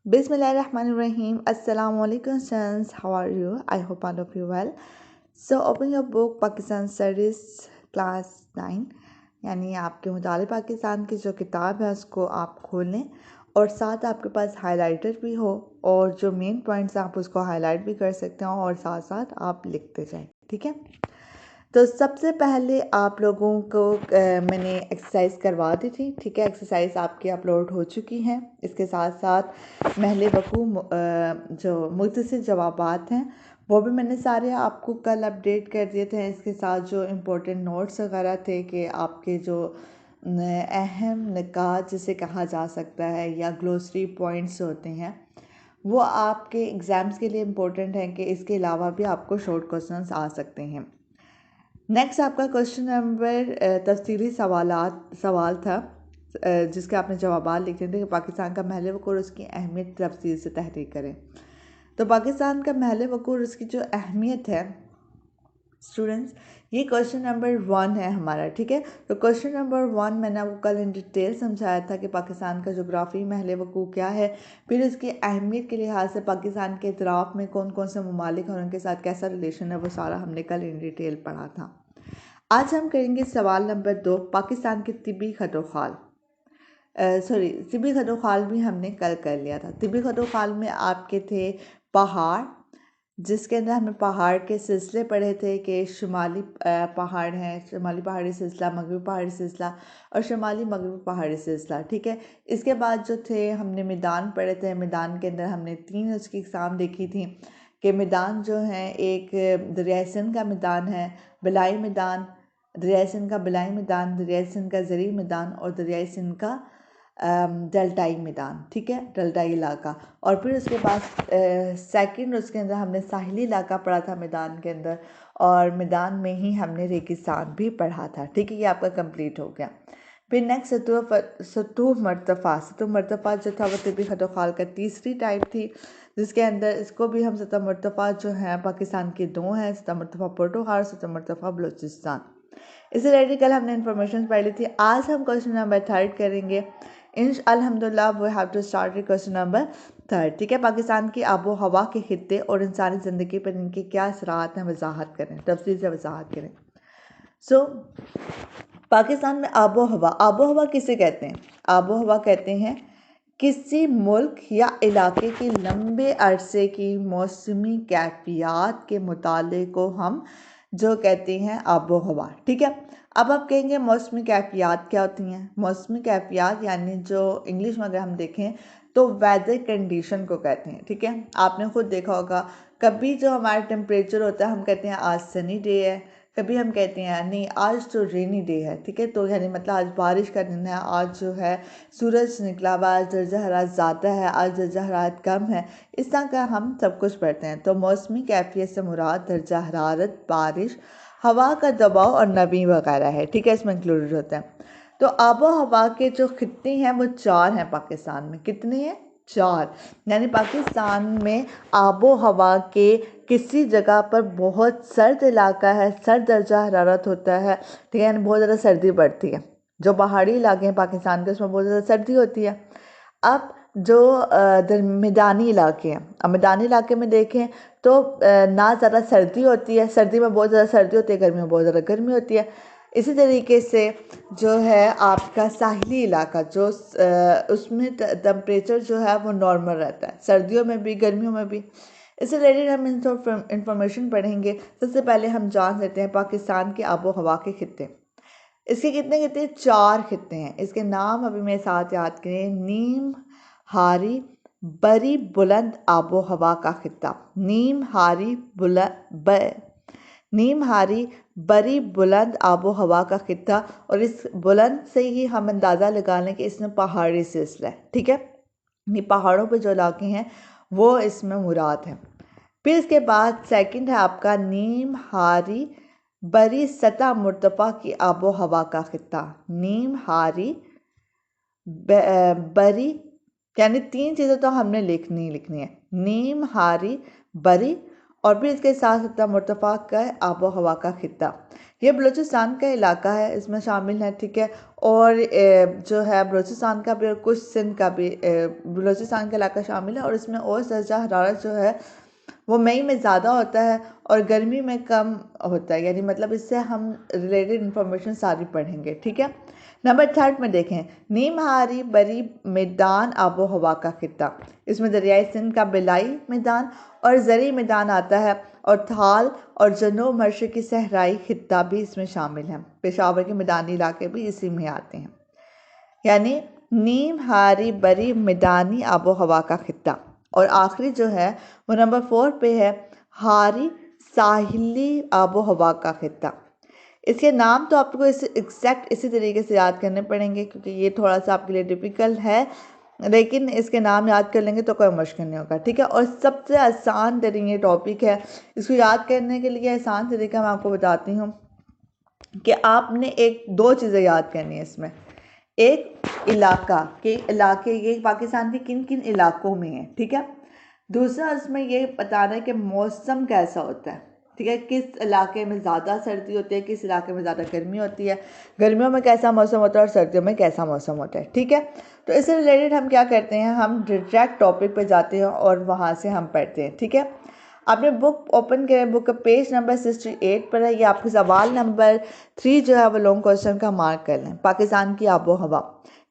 Bismillahirrahmanirrahim. Assalamu alaikum students. How are you? I hope all of you well. So open your book Pakistan Studies Class 9 यानी आपके मुताले पाकिस्तान की जो किताब है उसको आप खोल लें और साथ आपके पास हाइलाइटर भी हो और जो मेन पॉइंट्स आप उसको हाईलाइट भी कर सकते हो और साथ साथ आप लिखते जाएं, ठीक है। तो सबसे पहले आप लोगों को मैंने एक्सरसाइज करवा दी थी, ठीक है। एक्सरसाइज आपकी अपलोड हो चुकी हैं। इसके साथ साथ महले वकू जो मुख्तसर जवाबात हैं वो भी मैंने सारे आपको कल अपडेट कर दिए थे। इसके साथ जो इम्पोर्टेंट नोट्स वगैरह थे कि आपके जो अहम निकात जिसे कहा जा सकता है या ग्लोसरी पॉइंट्स होते हैं वो आपके एग्ज़ाम्स के लिए इम्पोर्टेंट हैं कि इसके अलावा भी आपको शॉर्ट क्वेश्चंस आ सकते हैं। नेक्स्ट आपका क्वेश्चन नंबर तफसीली सवाल था जिसके आपने जवाब लिखे थे कि पाकिस्तान का महल वक़ूर उसकी अहमियत तफसील से तहरीर करें। तो पाकिस्तान का महल वक़ूर उसकी जो अहमियत है स्टूडेंट्स, ये क्वेश्चन नंबर 1 है हमारा, ठीक है। तो क्वेश्चन नंबर 1 मैंने आपको कल इन डिटेल समझाया था कि पाकिस्तान का जोग्राफ़ी महल वक़ूर क्या है, फिर उसकी अहमियत के लिहाज से पाकिस्तान के इतराफ़ में कौन कौन से ममालिक और उनके साथ कैसा रिलेशन है, वो सारा हमने कल इन डिटेल पढ़ा था। आज हम करेंगे सवाल नंबर 2, पाकिस्तान के तिबी खतोखाल। तिबी खतोखाल भी हमने कल कर लिया था। तिबी खतोखाल में आपके थे पहाड़, जिसके अंदर हमने पहाड़ के सिलसिले पढ़े थे कि शुमाली पहाड़ हैं, शुमाली पहाड़ी सिलसिला, मगरबी पहाड़ी सिलसिला और शुमाली मगरबी पहाड़ी सिलसिला, ठीक है। इसके बाद जो थे हमने मैदान पढ़े थे। मैदान के अंदर हमने 3 उसकी इकसाम देखी थी कि मैदान जो हैं एक दरियाए सिंध का मैदान है, बलाई मैदान, दरियाए सिंध का बलाई मैदान, दरियाए सिंध का ज़री मैदान और दरियाए सिंध का डेल्टाई मैदान, ठीक है, डेल्टाई इलाका। और फिर उसके बाद सेकंड उसके अंदर हमने साहिली इलाका पढ़ा था मैदान के अंदर, और मैदान में ही हमने रेगिस्तान भी पढ़ा था, ठीक है। ये आपका कंप्लीट हो गया। फिर नेक्स्ट सतूह मरतफ़ा जो था वो तिबी खतोखाल का तीसरी टाइप थी, जिसके अंदर इसको भी हम सतह मरतफ़ा जो हैं पाकिस्तान के 2 हैं, सतह मरतफ़ा पोटोहार, सतह मरतफ़ा बलूचिस्तान। इससे रिलेटेड कल हमने इन्फॉर्मेशन पढ़ ली थी। आज हम क्वेश्चन नंबर 3 करेंगे अल्हम्दुलिल्लाह। We have to start with question number 3, ठीक है। पाकिस्तान की आबो हवा के खित्ते और इंसानी ज़िंदगी पर इनके क्या असरात हैं, वजाहत करें, तफसील से वजाहत करें। पाकिस्तान में आबो हवा किसे कहते हैं? आबो हवा कहते हैं किसी मुल्क या इलाके की लंबे अरसे की मौसमी कैफियत के मुताले को हम जो कहते हैं आबो हवा, ठीक है। अब आप कहेंगे मौसमी कैफियत क्या होती हैं? मौसमी कैफियत यानी जो इंग्लिश में अगर हम देखें तो वेदर कंडीशन को कहते हैं, ठीक है। आपने खुद देखा होगा कभी जो हमारा टेम्परेचर होता है हम कहते हैं आज सनी डे है, कभी हम कहते हैं नहीं आज तो रेनी डे है, ठीक है। तो यानी मतलब आज बारिश का दिन है, आज जो है सूरज निकला हुआ, आज दर्जा हरारत ज़्यादा है, आज दर्जा हरारत कम है, इस तरह का हम सब कुछ पढ़ते हैं। तो मौसमी कैफियत से मुराद दर्जा हरारत, बारिश, हवा का दबाव और नमी वगैरह है, ठीक है, इसमें इंक्लूडेड होता है। तो आबो हवा के जो खित्ते हैं वो 4 हैं पाकिस्तान में। कितने हैं? 4। यानी पाकिस्तान में आबो हवा के किसी जगह पर बहुत सर्द इलाका है, सर्द दर्जा हरारत होता है, ठीक है, यानी बहुत ज़्यादा सर्दी पड़ती है। जो पहाड़ी इलाके हैं पाकिस्तान के उसमें बहुत ज़्यादा सर्दी होती है। अब जो मैदानी इलाके हैं, अब मैदानी इलाके में देखें तो ना ज़्यादा सर्दी होती है, सर्दी में बहुत ज़्यादा सर्दी होती है, गर्मी में बहुत ज़्यादा गर्मी होती है। इसी तरीके से जो है आपका साहिली इलाका जो उसमें टेम्परेचर जो है वो नॉर्मल रहता है, सर्दियों में भी गर्मियों में भी। इससे रिलेटेड हम इंफॉर्मेशन पढ़ेंगे। सबसे पहले हम जान लेते हैं पाकिस्तान के आबो हवा के खित्ते। इसके कितने खित्ते? 4 खित्ते हैं। इसके नाम अभी मेरे साथ याद करें। नीम हारी बरी बुलंद आबो हवा का खित्ता, नीम हारी बरी बुलंद आबो हवा का खित्ता। और इस बुलंद से ही हम अंदाज़ा लगा लें कि इसमें पहाड़ी सिलसिला है, ठीक है। ये पहाड़ों पे जो इलाके हैं वो इसमें मुराद हैं। फिर इसके बाद सेकंड है आपका नीम हारी बरी सतह मुर्तफ़ा की आबो हवा का खित्ता। नीम हारी बरी, यानी 3 चीज़ें तो हमने लिखनी है। नीम हारी बरी और भी इसके साथ सतह मुर्तफ़ा का आबो हवा का खित्ता। ये बलूचिस्तान का इलाका है, इसमें शामिल है, ठीक है। और जो है बलूचिस्तान का भी और कुछ सिंध का भी बलूचिस्तान का इलाका शामिल है। और इसमें औसत दर्जा हरारत जो है वो मई में ज़्यादा होता है और गर्मी में कम होता है, यानी मतलब इससे हम रिलेटेड इंफॉर्मेशन सारी पढ़ेंगे, ठीक है। नंबर 3 में देखें, नीम हारी बरी मैदान आबो हवा का खित्ता। इसमें दरियाई सिंध का बिलाई मैदान और ज़री मैदान आता है और थाल और जनूब मशरक़ी सहराई खित्ता भी इसमें शामिल है। पेशावर के मैदानी इलाके भी इसी में आते हैं, यानी नीम हारी बरी मैदानी आबो हवा का खित्ता। और आखिरी जो है वो नंबर 4 पे है, हारी साहिली आबो हवा का खित्ता। इसके नाम तो आपको एग्जैक्ट इसी तरीके से याद करने पड़ेंगे क्योंकि ये थोड़ा सा आपके लिए डिफ़िकल्ट है, लेकिन इसके नाम याद कर लेंगे तो कोई मुश्किल नहीं होगा, ठीक है। और सबसे आसान तरीन ये टॉपिक है, इसको याद करने के लिए आसान तरीका मैं आपको बताती हूँ कि आपने दो चीज़ें याद करनी है इसमें। एक इलाके ये पाकिस्तान के किन किन इलाकों में है, ठीक है। दूसरा इसमें ये बताना है कि मौसम कैसा होता है, ठीक है। किस इलाके में ज़्यादा सर्दी होती है, किस इलाके में ज़्यादा गर्मी होती है, गर्मियों में कैसा मौसम होता है और सर्दियों में कैसा मौसम होता है, ठीक है। तो इससे रिलेटेड हम क्या करते हैं, हम डायरेक्ट टॉपिक पे जाते हैं और वहाँ से हम पढ़ते हैं, ठीक है। आपने बुक ओपन करें, बुक का पेज नंबर 68 पर है। ये आपके सवाल नंबर 3 जो है वो लॉन्ग क्वेश्चन का मार्क कर लें। पाकिस्तान की आबो हवा,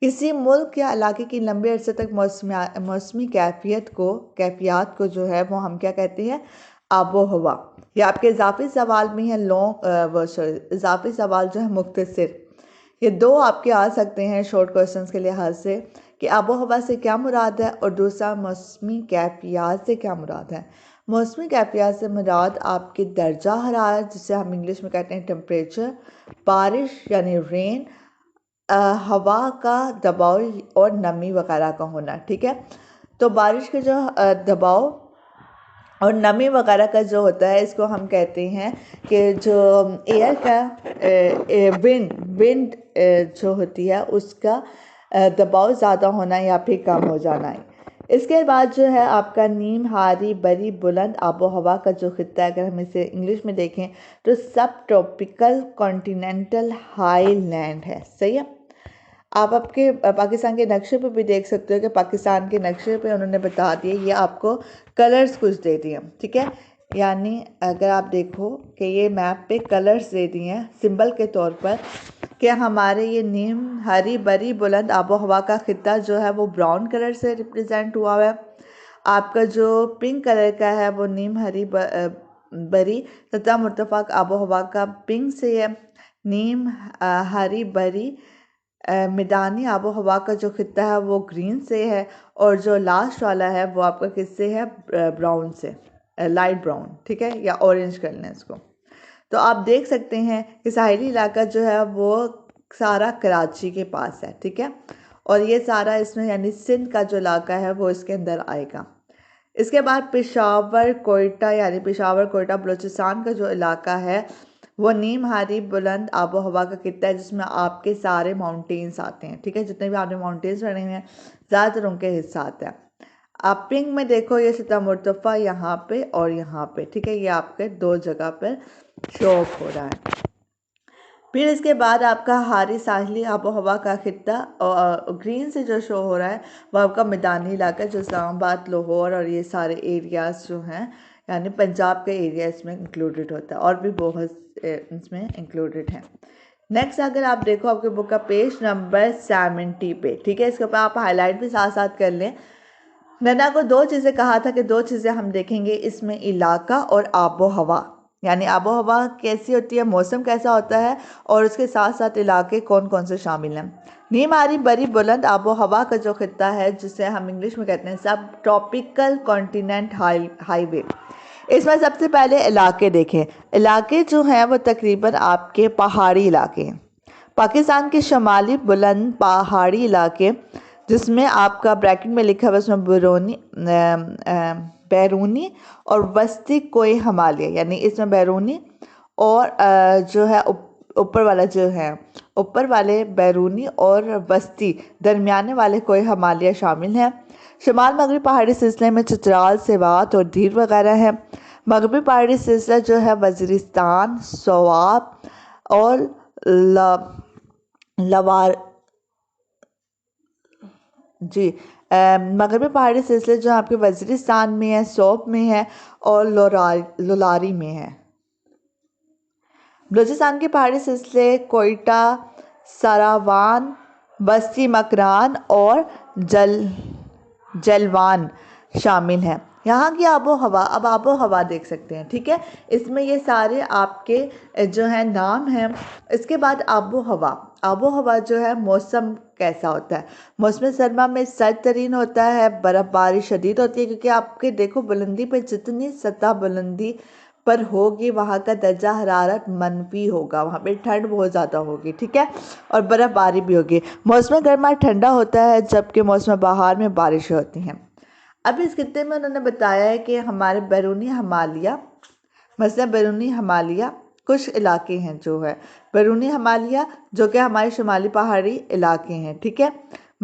किसी मुल्क या इलाके की लंबे अरसे तक मौसमी कैफियत को जो है वो हम क्या कहते हैं, आबो हवा। ये आपके इजाफी सवाल में है इजाफी सवाल जो है मुख्तसर, ये दो आपके आ सकते हैं शॉर्ट क्वेश्चंस के लिहाज से कि आबो हवा से क्या मुराद है और दूसरा मौसमी कैफियत से क्या मुराद है। मौसमी कैफियत से मुराद आपके दर्जा हरारत, जिसे हम इंग्लिश में कहते हैं टेम्परेचर, बारिश यानी रेन, हवा का दबाव और नमी वगैरह का होना, ठीक है। तो बारिश के जो दबाव और नमी वगैरह का जो होता है, इसको हम कहते हैं कि जो एयर का विंड जो होती है उसका दबाव ज़्यादा होना या फिर कम हो जाना है। इसके बाद जो है आपका नीम हारी बरी बुलंद आबो हवा का जो खित्ता है, अगर हम इसे इंग्लिश में देखें तो सब ट्रॉपिकल कॉन्टिनेंटल हाई लैंड है, सही है। आप आपके पाकिस्तान के नक्शे पे भी देख सकते हो कि पाकिस्तान के नक्शे पे उन्होंने बता दिए, ये आपको कलर्स कुछ दे दिए, ठीक है। यानी अगर आप देखो कि ये मैप पे कलर्स दे दिए हैं सिंबल के तौर पर कि हमारे ये नीम हरी बरी बुलंद आबो हवा का खित्ता जो है वो ब्राउन कलर से रिप्रेजेंट हुआ है। आपका जो पिंक कलर का है वो नीम हरी बरी तथा मुर्तफ़ा आबो हवा का पिंक से है। नीम हरी बरी मैदानी आबो हवा का जो खित्ता है वो ग्रीन से है और जो लास्ट वाला है वो आपका किससे है, ब्राउन से, लाइट ब्राउन, ठीक है, या ऑरेंज कर लें इसको। तो आप देख सकते हैं कि साहिली इलाका जो है वो सारा कराची के पास है, ठीक है। और ये सारा इसमें यानी सिंध का जो इलाका है वो इसके अंदर आएगा। इसके बाद पेशावर कोयटा, यानी पेशावर कोयटा बलूचिस्तान का जो इलाका है वो नीम हारी बुलंद आबो हवा का खित्ता है, जिसमें आपके सारे माउंटेन्स आते हैं, ठीक है। जितने भी आपने माउंटेन्स पढ़े हुए हैं ज़्यादातर उनके हिस्सा आता है। आप पिंक में देखो ये सतह मुर्तफ़ा यहाँ पे और यहाँ पे, ठीक है, ये आपके दो जगह पर शो हो रहा है। फिर इसके बाद आपका हारी साहिली आबो हवा का खित्ता और ग्रीन से जो शो हो रहा है वो आपका मैदानी इलाका, जो इस्लामाबाद, लाहौर और ये सारे एरियाज़ जो हैं, यानी पंजाब का एरिया इसमें इंक्लूडेड होता है और भी बहुत इसमें इंक्लूडेड हैं। नेक्स्ट अगर आप देखो आपके बुक का पेज नंबर 70 पे, ठीक है, इसके ऊपर आप हाईलाइट भी साथ साथ कर लें। मैंने आपको दो चीज़ें कहा था कि दो चीज़ें हम देखेंगे इसमें, इलाका और आबो हवा, यानी आबो हवा कैसी होती है, मौसम कैसा होता है और उसके साथ साथ इलाके कौन कौन से शामिल हैं। नीम हारी बरी बुलंद आबो हवा का जो खित्ता है, जिसे हम इंग्लिश में कहते हैं सब ट्रॉपिकल कॉन्टिनेंट हाईवे, इसमें सबसे पहले इलाके देखें। इलाके जो हैं वो तकरीबन आपके पहाड़ी इलाके हैं, पाकिस्तान के शमाली बुलंद पहाड़ी इलाके, जिसमें आपका ब्रैकेट में लिखा हुआ उसमें बैरूनी और वस्ती कोई हिमालय, यानी इसमें बैरूनी और जो है ऊपर वाला जो है ऊपर वाले बैरूनी और वस्ती दरमियाने वाले कोई हिमालय शामिल हैं। शमाल मगरबी पहाड़ी सिलसिले में चित्राल, सेवात और धीर वगैरह हैं। मगरबी पहाड़ी सिलसिला जो है वज़ीरिस्तान, सोआब और लवार जी मगरबी पहाड़ी सिलसिले जो आपके वज़ीरिस्तान में है, सोप में है और लोलारी में है। बलूचिस्तान के पहाड़ी सिलसिले कोयटा, सारावान, बस्ती मकरान और जलवान शामिल हैं। यहाँ की आबो हवा, अब आबो हवा देख सकते हैं, ठीक है। इसमें ये सारे आपके जो है नाम हैं। इसके बाद आबो हवा जो है मौसम कैसा होता है। मौसम सरमा में सर्द तरीन होता है, बर्फ़बारी शदीद होती है, क्योंकि आपके देखो बुलंदी पे जितनी सतह बुलंदी पर होगी वहाँ का दर्जा हरारत मनफी होगा, वहाँ पे ठंड बहुत ज़्यादा होगी, ठीक है, और बर्फ़बारी भी होगी। मौसम गर्मा ठंडा होता है, जबकि मौसम बहार में बारिशें होती हैं। अब इस खित्ते में उन्होंने बताया है कि हमारे बैरूनी हिमालय, मसलन बैरूनी हिमालय कुछ इलाके हैं जो है बैरूनी हिमालय, जो कि हमारे शुमाली पहाड़ी इलाके हैं, ठीक है।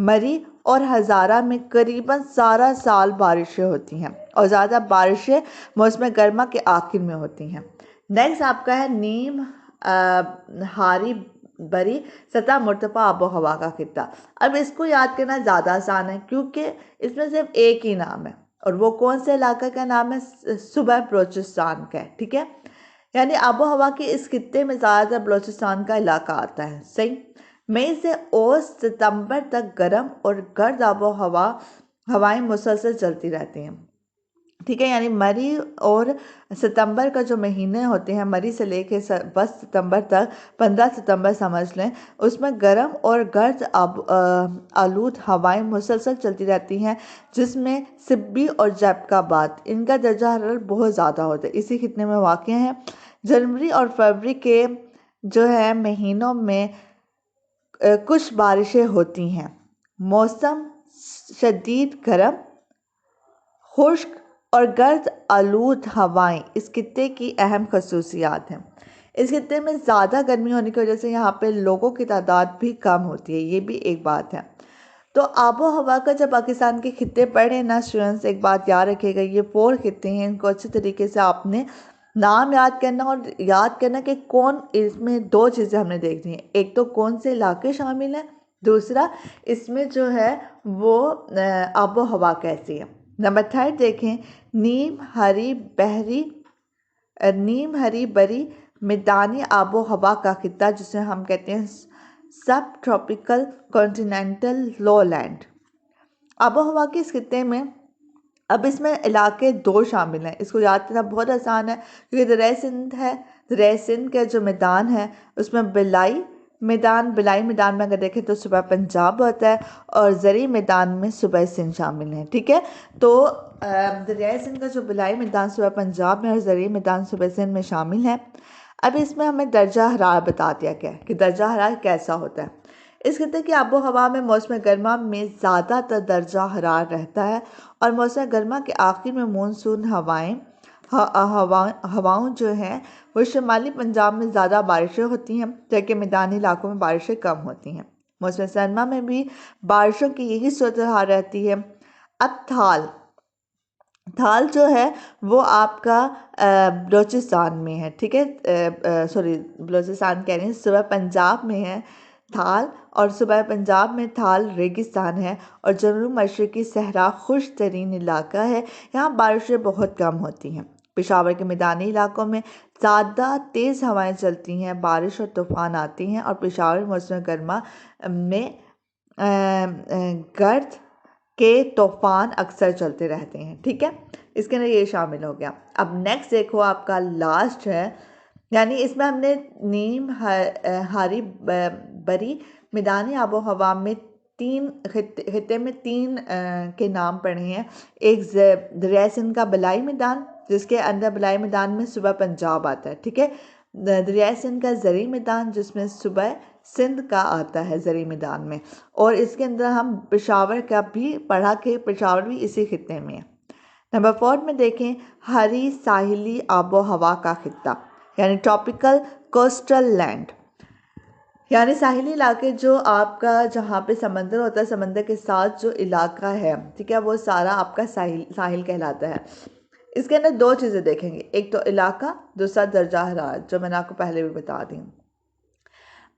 मरी और हज़ारा में करीबन सारा साल बारिशें होती हैं और ज़्यादा बारिशें मौसम गर्मा के आखिर में होती हैं। नेक्स्ट आपका है नीम हारी बरी सतह मुर्तफा आबो हवा का खित्ता। अब इसको याद करना ज़्यादा आसान है, क्योंकि इसमें सिर्फ एक ही नाम है, और वो कौन से इलाके का नाम है, सूबा बलूचिस्तान का है, ठीक है। यानी आबो हवा के इस खित्ते में ज़्यादातर बलूचिस्तान का इलाका आता है, सही। मई से औसत सितंबर तक गर्म और गर्द आबो हवाएं मुसलसल चलती रहती हैं, ठीक है। यानी मई और सितंबर का जो महीने होते हैं, मई से लेके 10 सितंबर तक, 15 सितंबर समझ लें, उसमें गर्म और गर्द आलूद हवाएं मुसलसल चलती रहती हैं, जिसमें सिब्बी और जैबकाबाद इनका दर्जा हरारत बहुत ज़्यादा होता है, इसी खित्ते में वाक़ हैं। जनवरी और फरवरी के जो है महीनों में कुछ बारिशें होती हैं। मौसम शदीद गर्म, खुश्क और गर्द आलूद हवाएं इस खित्ते की अहम खसूसियात हैं। इस खित्ते में ज़्यादा गर्मी होने की वजह से यहाँ पे लोगों की तादाद भी कम होती है, ये भी एक बात है। तो आबो हवा का जब पाकिस्तान के खित्ते पढ़े ना स्टूडेंट्स, एक बात याद रखिएगा, ये 4 खित्ते हैं, इनको अच्छे तरीके से आपने नाम याद करना और याद करना कि कौन, इसमें 2 चीज़ें हमने देखनी है, एक तो कौन से इलाके शामिल हैं, दूसरा इसमें जो है वो आबो हवा कैसी है। नंबर 3 देखें, नीम हरी बरी मैदानी आबो हवा का खित्ता, जिसे हम कहते हैं सब ट्रॉपिकल कॉन्टिनेंटल लोलैंड। आबो हवा के इस खित्ते में अब इसमें इलाके 2 शामिल हैं, इसको याद करना बहुत आसान है, क्योंकि दरिया सिंध है, दरिया सिंध का जो मैदान है उसमें बिलाई मैदान में अगर देखें तो सूबा पंजाब होता है, और ज़री मैदान में सूबा सिंध शामिल है, ठीक है। तो दरिया सिंध का जो बिलाई मैदान सूबा पंजाब में और ज़री मैदान सूबा सिंध में शामिल है। अब इसमें हमें दर्जा हरारत बता दिया गया कि दर्जा हरारत कैसा होता है। इस खित्ते की आबो हवा में मौसम गर्मा में ज़्यादातर दर्जा हरारत रहता है, और मौसम गर्मा के आखिर में मानसून हवाओं जो हैं वो शुमाली पंजाब में ज़्यादा बारिशें होती हैं, जबकि मैदानी इलाकों में बारिशें कम होती हैं। मौसम सरमा में भी बारिशों की यही सूरत हाल रहती है। अब थाल जो है वो आपका बलूचिस्तान में है, ठीक है, सॉरी बलूचिस्तान कह रही हैं, सूबा पंजाब में है थाल, और सूबा पंजाब में थाल रेगिस्तान है, और जनूब मशरक़ी सहरा खुश तरीन इलाका है, यहाँ बारिशें बहुत कम होती हैं। पेशावर के मैदानी इलाकों में ज़्यादा तेज़ हवाएं चलती हैं, बारिश और तूफ़ान आती हैं, और पेशावर मौसम गर्मा में गर्द के तूफ़ान अक्सर चलते रहते हैं, ठीक है। इसके अंदर ये शामिल हो गया। अब नेक्स्ट देखो, आपका लास्ट है, यानी इसमें हमने नीम हारी बरी मैदानी आबो हवा में 3 खित्ते में 3 के नाम पढ़े हैं। एक दरिया सिंध का बलाई मैदान, जिसके अंदर बलाई मैदान में सूबा पंजाब आता है, ठीक है। दरिया सिंध का ज़री मैदान, जिसमें सूबा सिंध का आता है ज़री मैदान में, और इसके अंदर हम पेशावर का भी पढ़ा कि पेशावर भी इसी खित्ते में है। नंबर 4 में देखें, हरी साहिली आबो हवा का खित्ता, यानी ट्रॉपिकल कोस्टल लैंड, यानी साहिली इलाके जो आपका जहाँ पे समंदर होता है, समंदर के साथ जो इलाका है, ठीक है, वो सारा आपका साहिल कहलाता है। इसके अंदर दो चीज़ें देखेंगे, एक तो इलाका, दूसरा दर्जा हरारत, जो मैंने आपको पहले भी बता दी।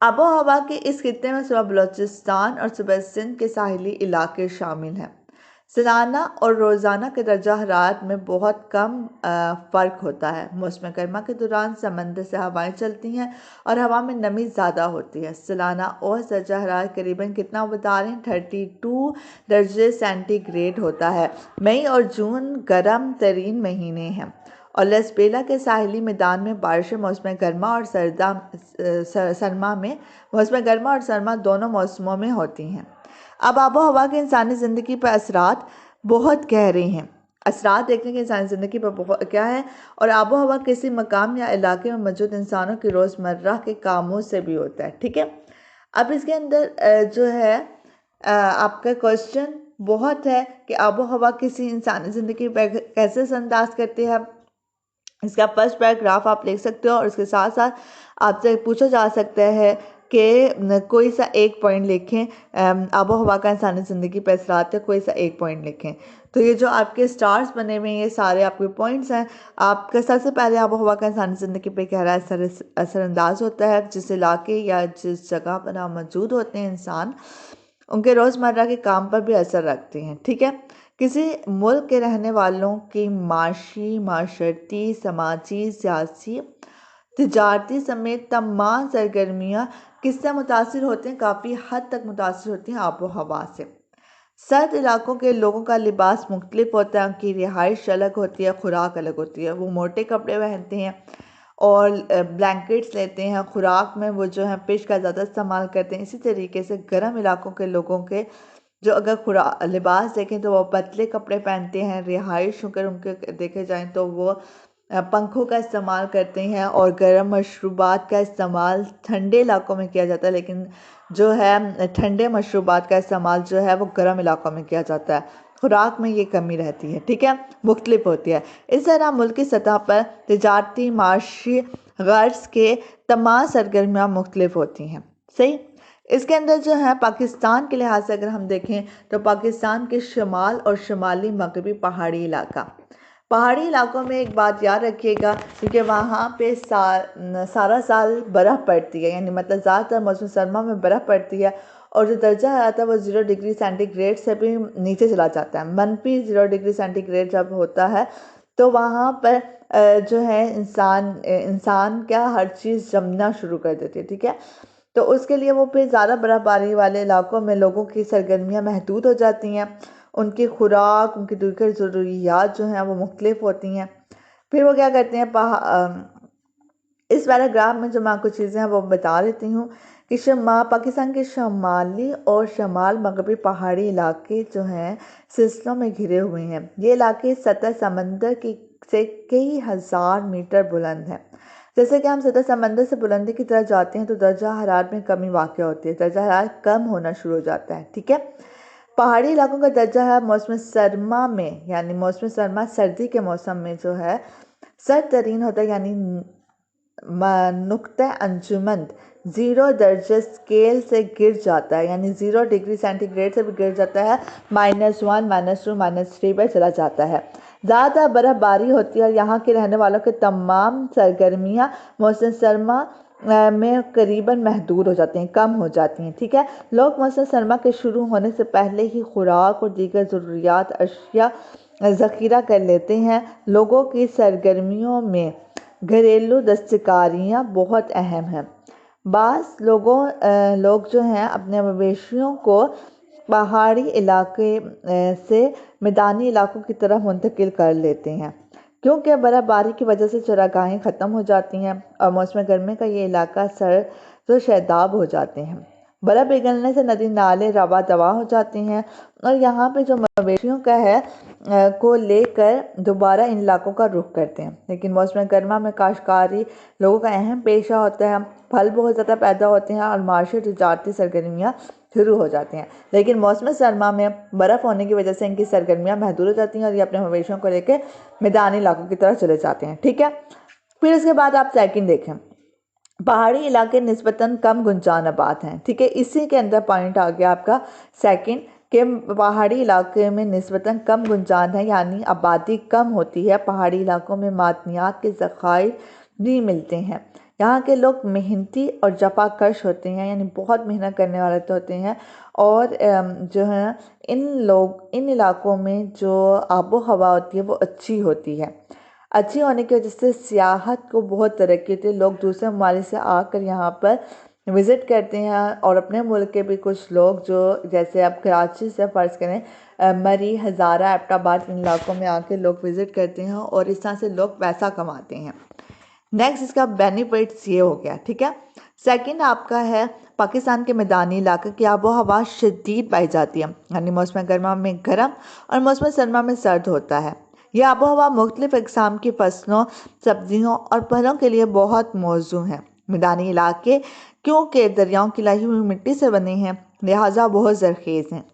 आबो हवा के इस खित्ते में सुबह बलूचिस्तान और सुबह सिंध के साहिली इलाके शामिल हैं। सालाना और रोज़ाना के दर्जा हरारत में बहुत कम फ़र्क होता है। मौसम गर्मा के दौरान समंदर से हवाएं चलती हैं और हवा में नमी ज़्यादा होती है। सालाना औसत दर्जा हरारत करीबन कितना बता रहे हैं, 32 दर्जे सेंटीग्रेड होता है। मई और जून गर्म तरीन महीने हैं और लसबेला के साहिली मैदान में बारिशें मौसम गर्मा और सरमा दोनों मौसमों में होती हैं। अब आबो हवा के इंसानी ज़िंदगी पर असरात बहुत गहरे हैं। असरात देखने के इंसानी ज़िंदगी पर बहुत क्या है, और आबो हवा किसी मकाम या इलाके में मौजूद इंसानों की रोज़मर्रा के कामों से भी होता है। ठीक है, अब इसके अंदर जो है आपका क्वेश्चन बहुत है कि आबो हवा किसी इंसानी ज़िंदगी पर कैसे असरअंदाज करती है। इसका फर्स्ट पैराग्राफ आप लिख सकते हो और इसके साथ साथ आपसे पूछा जा सकता है कि कोई सा एक पॉइंट लिखें, आबो हवा का इंसानी ज़िंदगी पर असरात है, कोई सा एक पॉइंट लिखें। तो ये जो आपके स्टार्स बने हुए हैं ये सारे आपके पॉइंट्स हैं। आपका सबसे पहले आबो हवा का इंसानी ज़िंदगी पर गहरा असरअंदाज होता है। जिस इलाके या जिस जगह पर आप मौजूद होते हैं इंसान, उनके रोज़मर्रा के काम पर भी असर रखते हैं। ठीक है, किसी मुल्क के रहने वालों की माशी, माशरती, समाजी, सियासी, तिजारती समेत तमाम सरगर्मियाँ किससे मुतासिर होते हैं, काफ़ी हद तक मुतासिर होती हैं आबो हवा से। सर्द इलाकों के लोगों का लिबास मुख्तलिफ होता है, उनकी रिहाइश अलग होती है, खुराक अलग होती है। वो मोटे कपड़े पहनते हैं और ब्लैंकेट्स लेते हैं। खुराक में वो जो है फिश का ज़्यादा इस्तेमाल करते हैं। इसी तरीके से गर्म इलाकों के लोगों के जो अगर लिबास देखें तो वो पतले कपड़े पहनते हैं। रिहाइश अगर उनके देखे जाएं तो वो पंखों का इस्तेमाल करते हैं और गर्म मशरूबात का इस्तेमाल ठंडे इलाकों में किया जाता है, लेकिन जो है ठंडे मशरूबात का इस्तेमाल जो है वो गर्म इलाकों में किया जाता है। खुराक में ये कमी रहती है। ठीक है, मुख्तलिफ होती है। इस तरह मुल्क की सतह पर तजारती, माशी, गर्ज के तमाम सरगर्मियाँ मुख्तलिफ होती हैं। सही, इसके अंदर जो है पाकिस्तान के लिहाज से अगर हम देखें तो पाकिस्तान के शुमाल और शुमाली मगरबी पहाड़ी इलाकों में एक बात याद रखिएगा, क्योंकि वहाँ पे सारा साल बर्फ़ पड़ती है, यानी मतलब ज़्यादातर मौसम सरमा में बर्फ़ पड़ती है और जो दर्जा आता है वो 0 डिग्री सेंटीग्रेड से भी नीचे चला जाता है। मनफी 0 डिग्री सेंटीग्रेड जब होता है तो वहाँ पर जो है इंसान क्या हर चीज़ जमना शुरू कर देती है। ठीक है, तो उसके लिए वो फिर ज़्यादा बर्फ़बारी वाले इलाकों में लोगों की सरगर्मियाँ महदूद हो जाती हैं। उनकी खुराक, उनकी दीगर ज़रूरियात जो हैं वो मुख्तलिफ होती हैं। फिर वो क्या करते हैं, इस पैराग्राफ में जो मैं आपको चीज़ें हैं वो बता देती हूँ कि पाकिस्तान के शुमाली और शमाल मगरबी पहाड़ी इलाके जो हैं सिलसिलों में घिरे हुए हैं। ये इलाके सतह समंदर की से कई हज़ार मीटर बुलंद हैं। जैसे कि हम सतह समंदर से बुलंदी की तरफ जाते हैं तो दर्जा हरारत में कमी वाक़ होती है, दर्जा हरारत कम होना शुरू हो जाता है। ठीक है, पहाड़ी इलाकों का दर्जा है मौसम सरमा में, यानी मौसम सरमा सर्दी के मौसम में जो है सर्द तरीन होता है, यानी नुक्ता अंजुमन 0 दर्जे स्केल से गिर जाता है, यानी 0 डिग्री सेंटीग्रेड से भी गिर जाता है, -1, -2, -3 पर चला जाता है। ज़्यादा बर्फ़बारी होती है और यहाँ के रहने वालों के तमाम सरगर्मियाँ मौसम सरमा में करीबन महदूद हो जाती हैं, कम हो जाती हैं। ठीक है, लोग मौसम सरमा के शुरू होने से पहले ही खुराक और दीगर ज़रूरियात अशिया ज़ख़ीरा कर लेते हैं। लोगों की सरगर्मियों में घरेलू दस्तकारियाँ बहुत अहम हैं। लोग जो हैं अपने मवेशियों को पहाड़ी इलाके से मैदानी इलाकों की तरफ मुंतकिल कर लेते हैं, क्योंकि बर्फ़बारी की वजह से चरागाहें ख़त्म हो जाती हैं और मौसम गर्मी का ये इलाका तो शैदाब हो जाते हैं। बर्फ़ पिघलने से नदी नाले रवा दवा हो जाते हैं और यहाँ पे जो मवेशियों का है को लेकर दोबारा इन इलाकों का रुख करते हैं। लेकिन मौसम गर्मा में काश्तकारी लोगों का अहम पेशा होता है। फल बहुत ज़्यादा पैदा होते हैं और माशी तजारती सरगर्मियाँ शुरू हो जाती हैं। लेकिन मौसम सरमा में बर्फ़ होने की वजह से इनकी सरगर्मियाँ महदूद हो जाती हैं और ये अपने मवेशियों को लेकर मैदानी इलाकों की तरफ चले जाते हैं। ठीक है, फिर इसके बाद आप सेकंड देखें, पहाड़ी इलाके निस्बतन कम गुंजान आबाद हैं। ठीक है, इसी के अंदर पॉइंट आ गया आपका सेकंड कि पहाड़ी इलाके में निस्बतन कम गुंजान है, यानी आबादी कम होती है। पहाड़ी इलाकों में मादनियात के ज़खायर नहीं मिलते हैं। यहाँ के लोग मेहनती और जफाकश होते हैं, यानी बहुत मेहनत करने वाले तो होते हैं। और जो है इन इलाकों में जो आबो हवा होती है वो अच्छी होती है। अच्छी होने की वजह से सियाहत को बहुत तरक्की होती है। लोग दूसरे ममालिक से आकर यहाँ पर विज़िट करते हैं, और अपने मुल्क के भी कुछ लोग जो जैसे आप कराची से फ़र्ज़ करें मरी, हज़ारा, एबटाबाद, इन इलाकों में आके लोग विज़िट करते हैं और इस तरह से लोग पैसा कमाते हैं। नेक्स्ट इसका बेनिफिट्स ये हो गया, ठीक है। सेकंड आपका है पाकिस्तान के मैदानी इलाके की आबो हवा शदीद पाई जाती है, यानी मौसम गर्मा में गर्म और मौसम सरमा में सर्द होता है। यह आबो हवा मुख्तलिफ इकसाम की फसलों, सब्जियों और फलों के लिए बहुत मौजू है। मैदानी इलाके क्योंकि दरियाओं की लाई हुई मिट्टी से बने हैं, लिहाजा बहुत ज़रखेज़ हैं।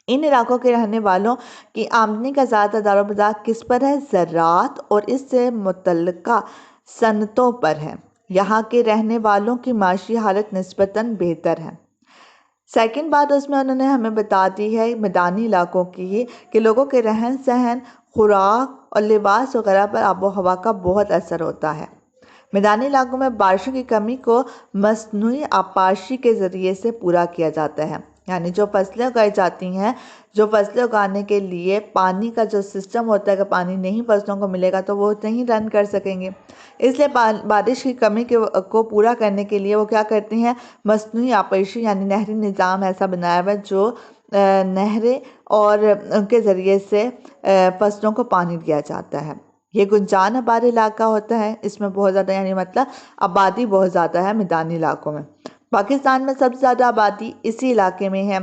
इन इलाकों के रहने वालों की आमदनी का ज़्यादा दारोमदार किस पर है? ज़राअत और इससे मुतल्लिका सनतों पर है। यहाँ के रहने वालों की माशी हालत निस्बतन बेहतर है। सेकंड बात उसमें उन्होंने हमें बता दी है मैदानी इलाकों की कि लोगों के रहन सहन, खुराक और लिबास वगैरह पर आबो हवा का बहुत असर होता है। मैदानी इलाकों में बारिशों की कमी को मसनूई आपाशी के ज़रिए से पूरा किया जाता है, यानी जो फसलें उगाई जाती हैं, जो फसलें उगाने के लिए पानी का जो सिस्टम होता है, अगर पानी नहीं फसलों को मिलेगा तो वो नहीं रन कर सकेंगे। इसलिए बारिश की कमी को पूरा करने के लिए वो क्या करते हैं? मसनूई आपाशी यानी नहरी निज़ाम ऐसा बनाया हुआ है जो नहरें और उनके ज़रिए से फसलों को पानी दिया जाता है। ये गुंजान आबाद इलाका होता है, इसमें बहुत ज़्यादा यानी मतलब आबादी बहुत ज़्यादा है मैदानी इलाकों में। पाकिस्तान में सबसे ज़्यादा आबादी इसी इलाके में है।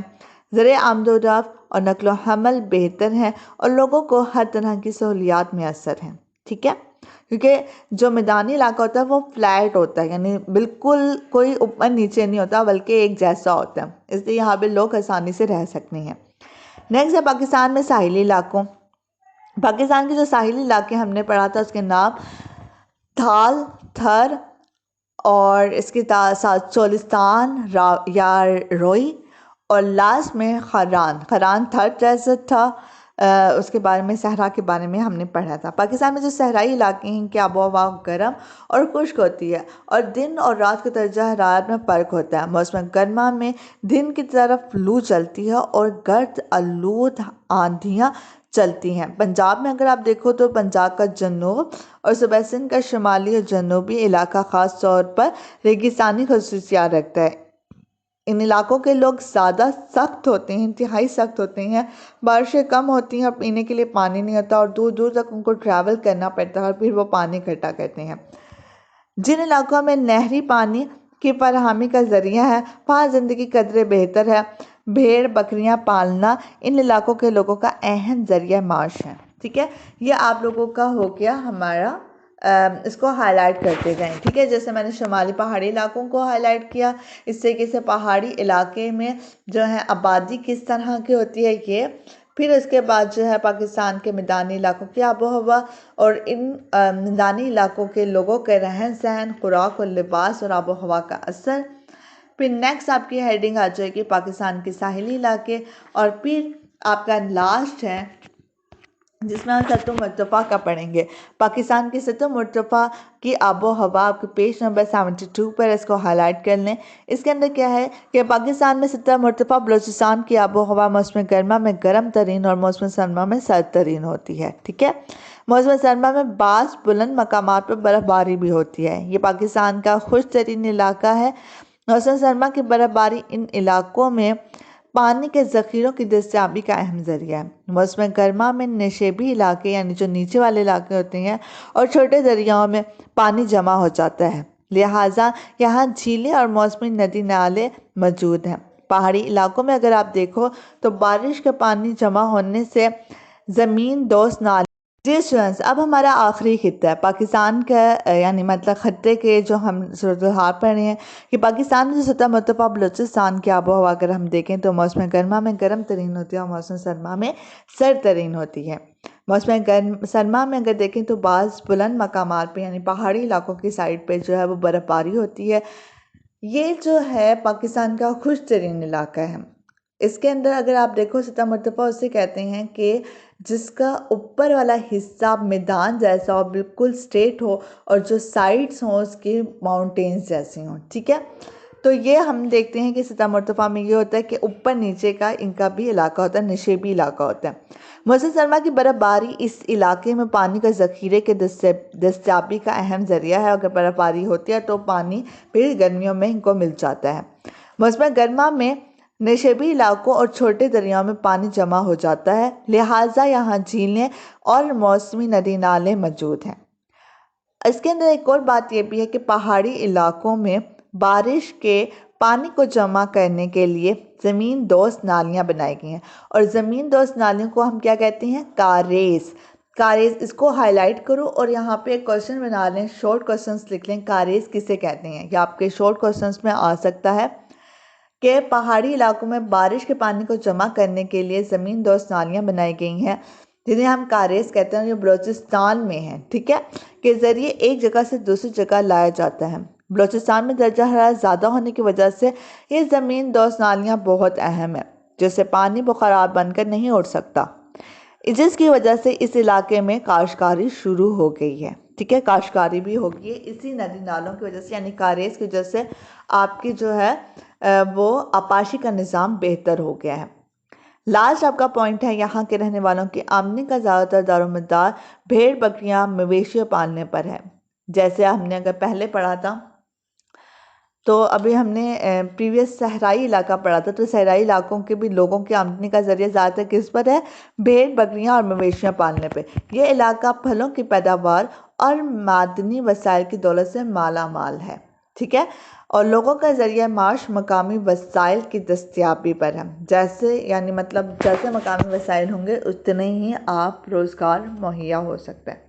ज़र आमदोरफ्त और नकलो हमल बेहतर है और लोगों को हर तरह की सहूलियात मैसर हैं, ठीक है। क्योंकि जो मैदानी इलाका होता है वो फ्लैट होता है, यानी बिल्कुल कोई ऊपर नीचे नहीं होता बल्कि एक जैसा होता है, इसलिए यहाँ पे लोग आसानी से रह सकते हैं। नेक्स्ट है पाकिस्तान में साहिली इलाकों। पाकिस्तान के जो साहिली इलाके हमने पढ़ा था उसके नाम थाल, थर और इसके साथ चोलिस्तान या रोई और लास्ट में खरान थर्ड डेजर्ट था। उसके बारे में सहरा के बारे में हमने पढ़ा था। पाकिस्तान में जो सहराई इलाके हैं कि आबो हवा गर्म और खुश्क होती है और दिन और रात के दर्जा हरारत में फ़र्क होता है। मौसम गर्मा में दिन की तरफ लू चलती है और गर्द आलूद आंधियाँ चलती हैं। पंजाब में अगर आप देखो तो पंजाब का जनूब और सूबा सिंध का शुमाली और जनूबी इलाका ख़ास तौर पर रेगिस्तानी खसूसियात रखता है। इन इलाकों के लोग ज़्यादा सख्त होते हैं, इंतहाई सख्त होते हैं। बारिशें कम होती हैं और पीने के लिए पानी नहीं होता और दूर दूर तक उनको ट्रैवल करना पड़ता है और फिर वो पानी इकट्ठा करते हैं। जिन इलाकों में नहरी पानी की फराहमी का ज़रिया है वहाँ ज़िंदगी कदरे बेहतर है। भेड़ बकरियाँ पालना इन इलाकों के लोगों का अहम ज़रिया माश है, ठीक है। ये आप लोगों का हो गया हमारा इसको हाईलाइट करते जाएं, ठीक है। जैसे मैंने शुमाली पहाड़ी इलाकों को हाईलाइट किया, इस तरीके से पहाड़ी इलाके में जो है आबादी किस तरह की होती है ये। फिर उसके बाद जो है पाकिस्तान के मैदानी इलाकों की आबो हवा और इन मैदानी इलाकों के लोगों के रहन सहन, खुराक और लिबास और आबो हवा का असर। फिर नेक्स्ट आपकी हेडिंग आ जाएगी पाकिस्तान के साहिली इलाके और फिर आपका लास्ट है जिसमें हम सतह मुर्तफ़ा का पढ़ेंगे। पाकिस्तान की सतह मुर्तफ़ा की आबो हवा आपके पेज नंबर 72 पर इसको हाईलाइट कर लें। इसके अंदर क्या है कि पाकिस्तान में सतह मुर्तफ़ा बलूचिस्तान की आबो हवा मौसम गर्मा में गर्म तरीन और मौसम सरमा में सर्द तरीन होती है, ठीक है। मौसम सरमा में बास बुलंद मकामात पर बर्फ़बारी भी होती है। ये पाकिस्तान का खुश तरीन इलाका है। मौसम सरमा की बर्फ़बारी इन इलाकों में पानी के ज़ख़ीरों की दस्तयाबी का अहम ज़रिया है। मौसम गर्मा में नशेबी इलाके यानी जो नीचे वाले इलाके होते हैं और छोटे दरियाओं में पानी जमा हो जाता है, लिहाजा यहाँ झीलें और मौसमी नदी नाले मौजूद हैं। पहाड़ी इलाकों में अगर आप देखो तो बारिश का पानी जमा होने से ज़मीन दोस्त नाले। जी स्टूडेंट्स, अब हमारा आखिरी खित्ता है पाकिस्तान का, यानी मतलब खत्ते के जो हम सूरत-ए-हाल पढ़ रहे हैं कि पाकिस्तान में जो सतह मुर्तफ़ा बलूचिस्तान की आबो हवा अगर हम देखें तो मौसम गर्मा में गर्म तरीन होती है और मौसम सरमा में सर्द तरीन होती है। मौसम गर्म सरमा में अगर देखें तो बाज़ बुलंद मकामात पे यानी पहाड़ी इलाकों की साइड पे जो है वो बर्फ़बारी होती है। ये जो है पाकिस्तान का खुश तरीन इलाका है। इसके अंदर अगर आप देखो सतह मरतफा उसे कहते हैं कि जिसका ऊपर वाला हिस्सा मैदान जैसा हो, बिल्कुल स्ट्रेट हो, और जो साइड्स हों उसकी माउंटेन्स जैसी हों। ठीक है, तो ये हम देखते हैं कि सतह मरतफा में ये होता है कि ऊपर नीचे का इनका भी इलाका होता है, निशेबी इलाका होता है। मौसम सरमा की बर्फ़बारी इस इलाके में पानी का ज़ख़ीरे के दस्तयाबी का अहम ज़रिया है। अगर बर्फ़बारी होती है तो पानी फिर गर्मियों में इनको मिल जाता है। मौसम गर्मा में नशेबी इलाकों और छोटे दरियाओं में पानी जमा हो जाता है, लिहाजा यहाँ झीलें और मौसमी नदी नाले मौजूद हैं। इसके अंदर एक और बात यह भी है कि पहाड़ी इलाकों में बारिश के पानी को जमा करने के लिए ज़मीन दोस्त नालियाँ बनाई गई हैं, और ज़मीन दोस्त नालियों को हम क्या कहते हैं? कारेज़। कारेज़, इसको हाईलाइट करो और यहाँ पे एक क्वेश्चन बना लें, शॉर्ट क्वेश्चंस लिख लें, कारेज़ किसे कहते हैं? या आपके शॉर्ट क्वेश्चंस में आ सकता है कि पहाड़ी इलाकों में बारिश के पानी को जमा करने के लिए ज़मीन दोस्त नालियाँ बनाई गई हैं, जिन्हें हम कारेज़ कहते हैं। ये बलूचिस्तान में है, ठीक है, के ज़रिए एक जगह से दूसरी जगह लाया जाता है। बलूचिस्तान में दर्जा हरारत ज़्यादा होने की वजह से ये ज़मीन दोस्त नालियाँ बहुत अहम है, जिससे पानी बुखारात बनकर नहीं उड़ सकता, जिसकी वजह से इस इलाके में काश्तकारी शुरू हो गई है। ठीक है, काश्तकारी भी होगी इसी नदी नालों की वजह से, यानी कारेज़ की वजह से आपकी जो है वो आपाशी का निज़ाम बेहतर हो गया है। लास्ट आपका पॉइंट है, यहाँ के रहने वालों की आमदनी का ज़्यादातर दारोमदार भेड़ बकरियाँ मवेशियाँ पालने पर है। जैसे हमने अगर पहले पढ़ा था, तो अभी हमने प्रीवियस सहराई इलाका पढ़ा था, तो सहराई इलाकों के भी लोगों की आमदनी का ज़रिया ज़्यादातर किस पर है? भेड़ बकरियाँ और मवेशियाँ पालने पे। ये इलाका फलों की पैदावार और मादनी वसाइल की दौलत से माला माल है। ठीक है, और लोगों का ज़रिया माश मकामी वसाइल की दस्तयाबी पर है। जैसे यानी मतलब जैसे मकामी वसाइल होंगे उतने ही आप रोज़गार मुहैया हो सकता है।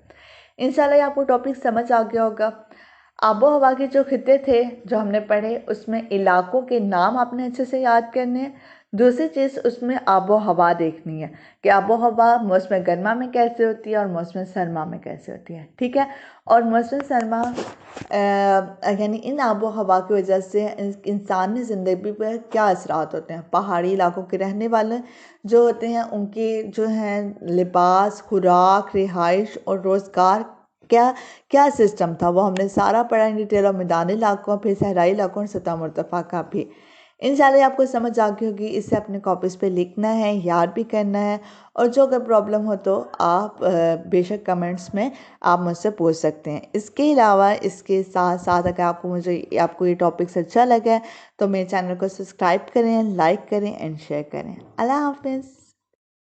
इंशाल्लाह आपको टॉपिक समझ आ गया होगा। आबो हवा के जो खित्ते थे जो हमने पढ़े, उसमें इलाकों के नाम आपने अच्छे से याद करने हैं। दूसरी चीज़, उसमें आबो हवा देखनी है कि आबो हवा मौसम गर्मा में कैसे होती है और मौसम सरमा में कैसे होती है। ठीक है, और मौसम सरमा यानी इन आबो हवा की वजह से इंसानी ज़िंदगी पर क्या असरात होते हैं। पहाड़ी इलाकों के रहने वाले जो होते हैं उनकी जो है लिबास, खुराक, रिहाइश और रोज़गार क्या क्या सिस्टम था, वो हमने सारा पढ़ा इन डिटेल, और मैदानी इलाकों, फिर सहराई इलाकों और सतह मरतफा का भी। इंशाल्लाह आपको समझ आ गई होगी। इसे अपने कॉपीज़ पे लिखना है, याद भी करना है, और जो अगर प्रॉब्लम हो तो आप बेशक कमेंट्स में आप मुझसे पूछ सकते हैं। इसके अलावा इसके साथ साथ अगर आपको ये टॉपिक्स अच्छा लगा है तो मेरे चैनल को सब्सक्राइब करें, लाइक करें एंड शेयर करें। अल्लाह हाफिज़।